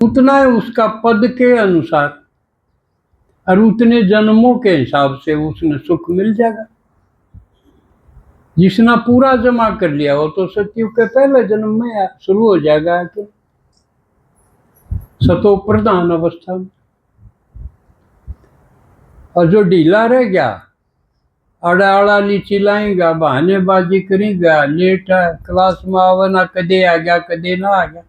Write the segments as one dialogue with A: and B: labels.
A: उतना है उसका पद के अनुसार और उतने जन्मों के हिसाब से उसने सुख मिल जाएगा। जिसने पूरा जमा कर लिया हो तो सतयुग के पहले जन्म में शुरू हो जाएगा कि सतो प्रधान अवस्था में। और जो ढीला रह गया, अड़ा अड़ा नीचे लाएगा, बहानेबाजी करेगा, लेट क्लास में आवे ना, कदे आ गया कदे ना आ गया,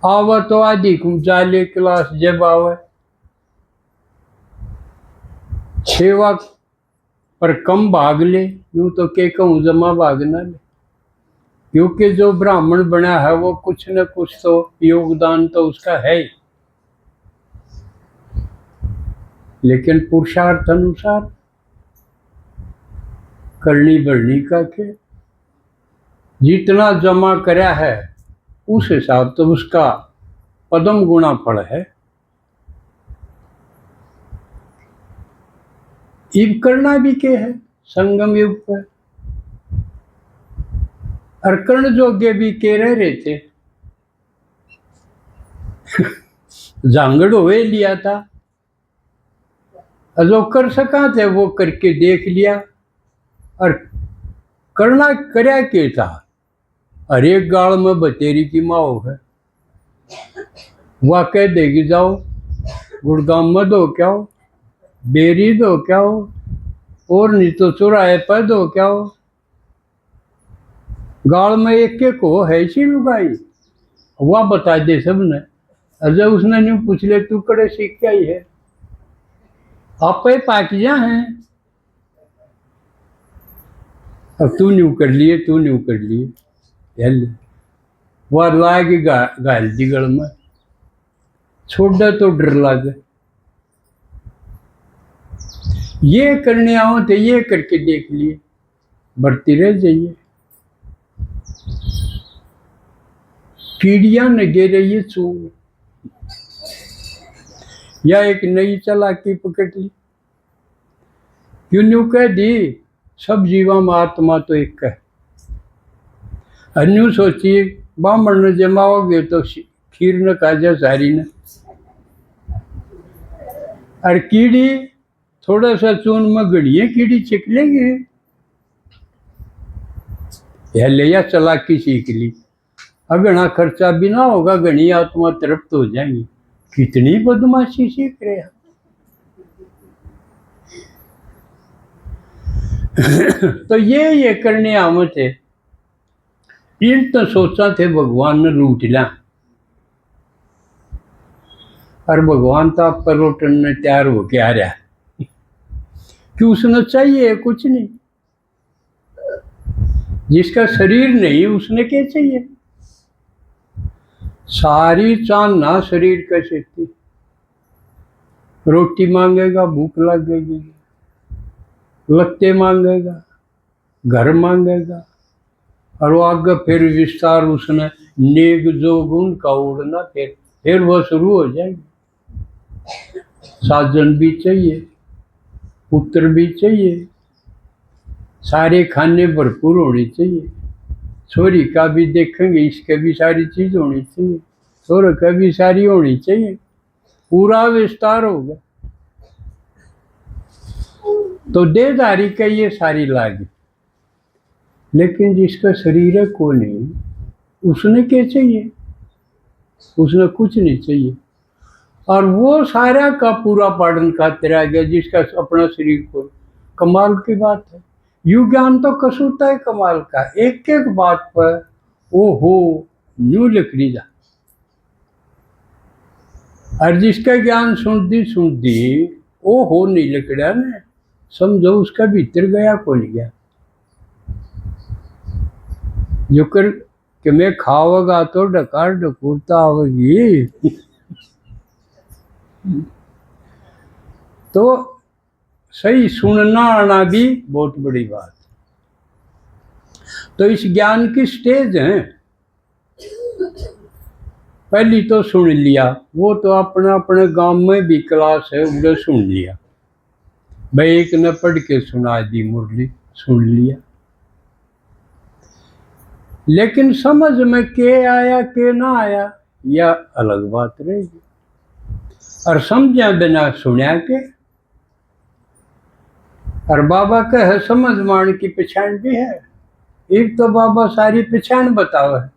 A: आवे तो आधी जाले क्लास जब आवे, सेवा पर कम भाग ले, यूं तो के कहूँ जमा भाग ना ले, क्योंकि जो ब्राह्मण बना है वो कुछ न कुछ तो योगदान तो उसका है ही, लेकिन पुरुषार्थ अनुसार करनी बढ़नी का के जितना जमा करया है उस हिसाब तो उसका पदम गुणा फल है। इब करना भी के है संगम युग पर, और कर्ण जोगे भी के रह रहे थे। जांगड़ हुए लिया था, जो कर सका थे वो करके देख लिया, और करना करया के था। हर एक गाल में बतेरी की माओ है, वह कह देगी जाओ गुड़गांव में दो क्या हो, बेरी दो क्या हो, और नहीं तो चुराए पर दो क्या हो, गाल में एक एक हो है सी लुगाई, वह बता दे सबने। अजय उसने नहीं पूछ ले तू कड़े सीख क्या ही है, आप पाकिया हैं, अब तू न्यू कर लिए तू न्यू कर लिए, वह लाएगी घायल दी गल में, छोड़ दे तो डर लगे। ये करने आओ तो ये करके देख लिए, बढ़ती रह जाइए। कीड़ियां लगे रही चूम, या एक नई चालाकी पकड़ ली, क्यों न्यू कह दी सब जीवा में आत्मा तो एक है। अन्यू सोचिए ब्राह्मण ने जमाओगे तो खीर न काजा सारी न, और कीड़ी थोड़ा सा चून में गड़िए कीड़ी छिक लेंगे, यह ले या चालाकी सीख ली, अगना खर्चा भी ना होगा, गणी आत्मा तृप्त हो जाएंगी। कितनी बदमाशी सीख रहे हैं। तो ये करने आम थे, इन तो सोचा थे भगवान ने लूट लिया, और भगवान तो आप पर लौटन ने तैयार होके आ रहा, कि उसने चाहिए कुछ नहीं, जिसका शरीर नहीं उसने क्या चाहिए, सारी चांदना शरीर कैसे थी, रोटी मांगेगा भूख लगेगी, लत्ते मांगेगा, घर मांगेगा, और वो आगे फिर विस्तार उसने नेग जो गुण का उड़ना, फिर वह शुरू हो जाएगी। साजन भी चाहिए, पुत्र भी चाहिए, सारे खाने भरपूर होने चाहिए, छोरी का भी देखेंगे इसके भी सारी चीज होनी चाहिए, छोरे का भी सारी होनी चाहिए, पूरा विस्तार होगा। तो देहधारी का ये सारी लागी, लेकिन जिसका शरीर है को नहीं, उसने क्या चाहिए, उसने कुछ नहीं चाहिए, और वो सारा का पूरा पालन खाते रह गया जिसका अपना शरीर को। कमाल की बात है, यू ज्ञान तो कसूता है कमाल का, एक एक बात पर ओ हो न्यू लकड़ी जा, और जिसका ज्ञान सुन दी ओ हो नहीं लकड़ा ने, समझो उसका भीतर गया को नहीं गया, जो कर कि मैं खाओगा तो डकार ढकूरता होगी। तो सही सुनना आना भी बहुत बड़ी बात। तो इस ज्ञान की स्टेज है, पहली तो सुन लिया, वो तो अपने अपने गांव में भी क्लास है उधर सुन लिया, भाई एक ने पढ़ के सुना दी मुरली, सुन लिया, लेकिन समझ में के आया के ना आया या अलग बात रहेगी। और समझा बिना सुनिया के, और बाबा का है समझ मान की पहचान भी है। एक तो बाबा सारी पहचान बताओ है,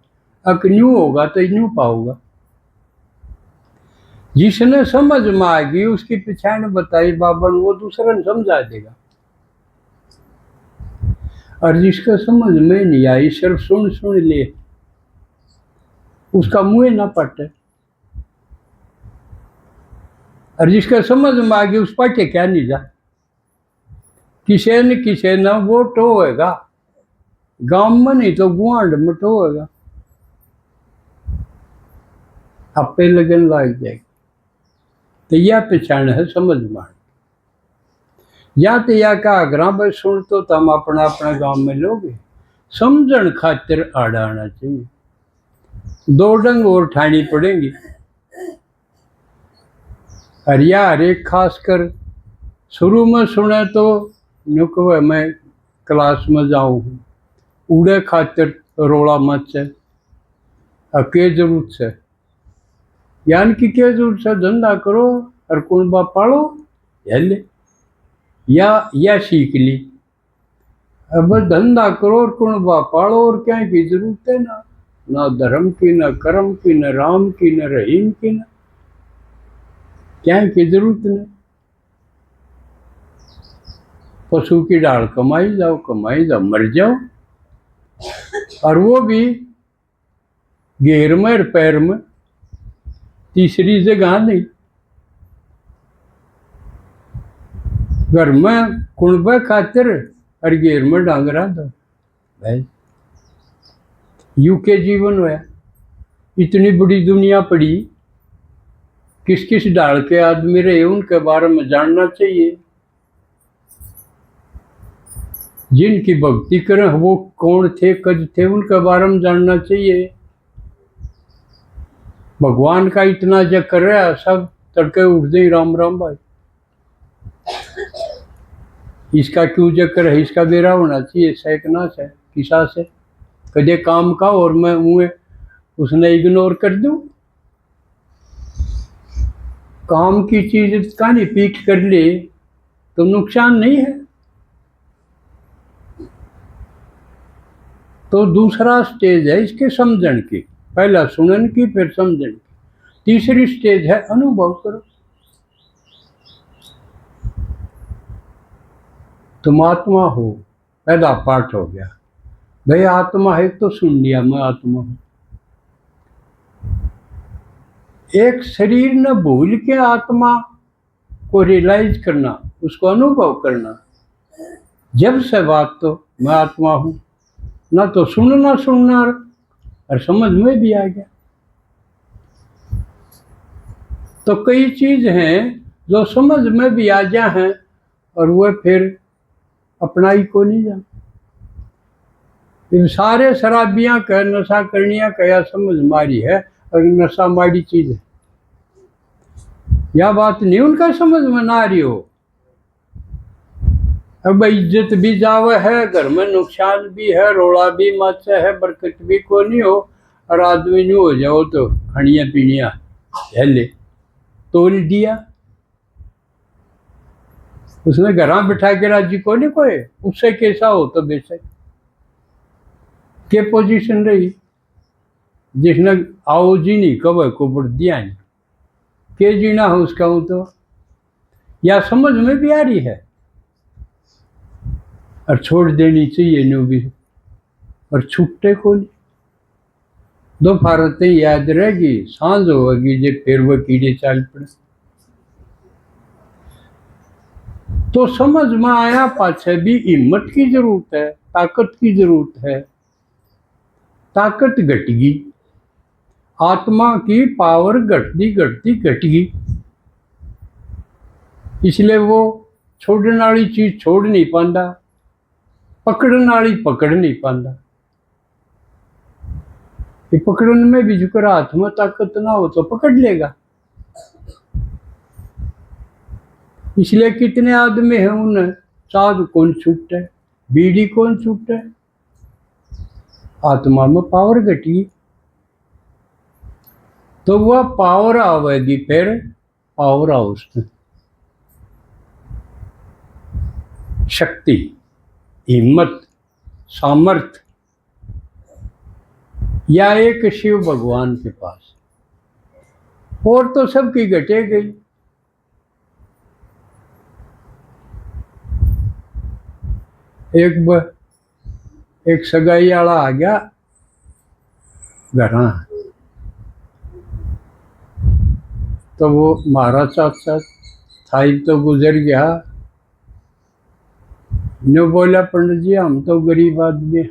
A: अक न्यू होगा तो न्यू पाओगा। जिसने समझ मांगी उसकी पहचान बताई बाबा ने, वो दूसरा ने समझा देगा। और जिसका समझ में नहीं आई, सिर्फ सुन सुन ले, उसका मुंह ना पटे। और जिसका समझ मांगी उस पटे क्या नहीं जा, किसे न वो टोएगा, गांव में नहीं तो गुआंड में टोएगा, आपे लगन लग जाएगी। तो यह पहचान है समझ मान। या तो या का आग्रह बस सुन तो हम अपना अपना गांव में लोगे, समझण खातिर आड़ा आना चाहिए। दो डंग और ठानी पड़ेंगी। और या हरेक खासकर शुरू में सुने तो नुकवे मैं क्लास में जाऊँ, उड़े खातिर रोड़ा मत से, के जरूरत से, यानी कि क्या जरूरत से, धंधा करो और कुणबा पालो ले, या सीख ली। अब धंधा करो और कुणबा पालो, और क्या की जरूरत है ना धर्म की, न कर्म की, न राम की, न रहीम की, न क्या की जरूरत नहीं। पशु की डाल कमाई जाओ मर जाओ, और वो भी घेर में और पैर में, तीसरी जगह नहीं। घर में कुणबे खातिर और घेर में डांगरा दो भाई। यू के जीवन हुआ, इतनी बड़ी दुनिया पड़ी, किस किस डाल के आदमी रहे उनके बारे में जानना चाहिए। जिनकी भक्ति करें वो कौन थे, कद थे, उनके बारे में जानना चाहिए। भगवान का इतना जिक्र है, सब तड़के उठते ही राम राम भाई, इसका क्यों जिक्र है, इसका बेरा होना चाहिए, सैकना से किसा से कदे काम का, और मैं मुँह उसने इग्नोर कर दूं। काम की चीज का नहीं पीठ कर ले तो नुकसान नहीं है। तो दूसरा स्टेज है इसके समझण की, पहला सुनन की फिर समझण की, तीसरी स्टेज है अनुभव करो। तुम आत्मा हो, पहला पाठ हो गया भाई, आत्मा है तो सुन लिया मैं आत्मा हूं। एक शरीर न भूल के आत्मा को रियलाइज करना, उसको अनुभव करना, जब से बात तो मैं आत्मा हूं, ना तो सुनना और समझ में भी आ गया। तो कई चीज हैं जो समझ में भी आ जा हैं और वह फिर अपनाई को नहीं जा। इन सारे शराबियां कह, नशा करनिया कया समझ मारी है, और नशा मारी चीज है, यह बात नहीं उनका समझ में ना आ रही हो। अब इज्जत भी जावे है, घर में नुकसान भी है, रोड़ा भी मच है, बरकत भी को नहीं हो, और आदमी नहीं हो जाओ तो खड़िया पीड़िया हेले तोल दिया। उसने घर बिठा के राजी को नहीं कोई, उससे कैसा हो तो बेशक के पोजीशन रही, जिसने आओ जी नहीं कब को बढ़ दिया नहीं, के जीना हो उसका हो तो, या समझ में भी आ रही है और छोड़ देनी चाहिए न्यू भी, और छुट्टे को नहीं। दो फारतें याद रहेगी, सांझ होगी जे फिर वह कीड़े चाल पड़े। तो समझ में आया पाछे भी हिम्मत की जरूरत है, ताकत की जरूरत है। ताकत घटगी, आत्मा की पावर घटती घटगी, इसलिए वो छोड़ने वाली चीज छोड़ नहीं पाता, पकड़ने वाली पकड़ नहीं पाता। पकड़ने में भी जुकर हाथ में ताकत ना हो तो पकड़ लेगा। इसलिए कितने आदमी हैं उन्हें साध कौन छूटे, बीड़ी कौन छूटे, आत्मा में पावर घटी। तो वह पावर आवेगी, फिर पावर हाउस शक्ति, हिम्मत, सामर्थ या एक शिव भगवान के पास, और तो सबकी घटे गई। एक सगाई वाला आ गया घर, तो वो मारा चाचा थाई तो गुजर गया। ने बोला पंडित जी हम तो गरीब आदमी।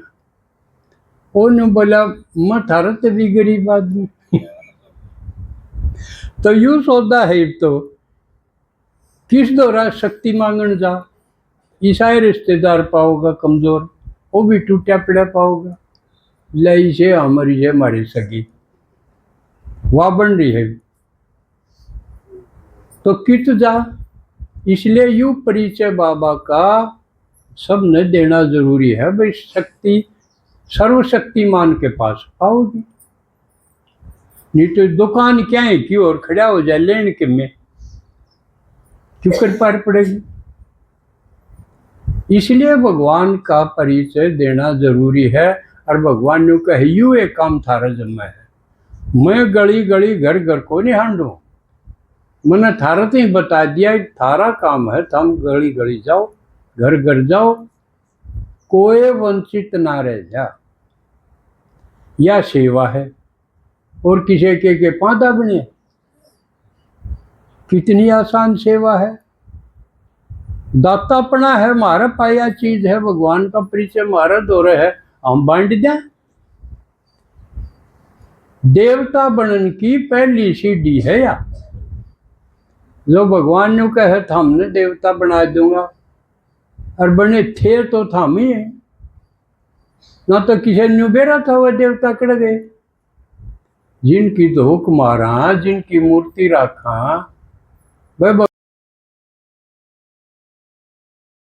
A: वो ने बोला मैं थारा तो भी गरीब आदमी। तो यूं सौदा है, तो किस दौरा शक्ति मांगन जा, ईसाई रिश्तेदार पाओगा कमजोर, वो भी टूटा पड़ा पाओगा। लई से हमारी से हमारी सगी वह बन रही है, तो कित जा। इसलिए यू परिचय बाबा का सब न देना जरूरी है। भाई शक्ति सर्वशक्तिमान के पास पाओगी, नहीं तो दुकान क्या है क्यों और खड़ा हो जाए लेन के में क्यों कर पार पड़ेगी। इसलिए भगवान का परिचय देना जरूरी है। और भगवान ने कहे यू एक काम थारा जमा है, मैं गली गली घर घर को नहीं हांडू, मैंने थारा तो ही बता दिया थारा काम है, तुम गली गली जाओ, घर घर जाओ, कोई वंचित ना रह जा। यह सेवा है। और किसी के पादा बने, कितनी आसान सेवा है। दातापना है, मारा पाया चीज है, भगवान का परिचय मारा दौरे है, हम बांट दें। देवता बनन की पहली सीढ़ी है या जो भगवान ने कहे था हमने देवता बना दूंगा, और बने थे तो थाम ही है ना, तो किसी ने बेरा था वह देवता कड़ गए। जिनकी धोख मारा, जिनकी मूर्ति रखा, वह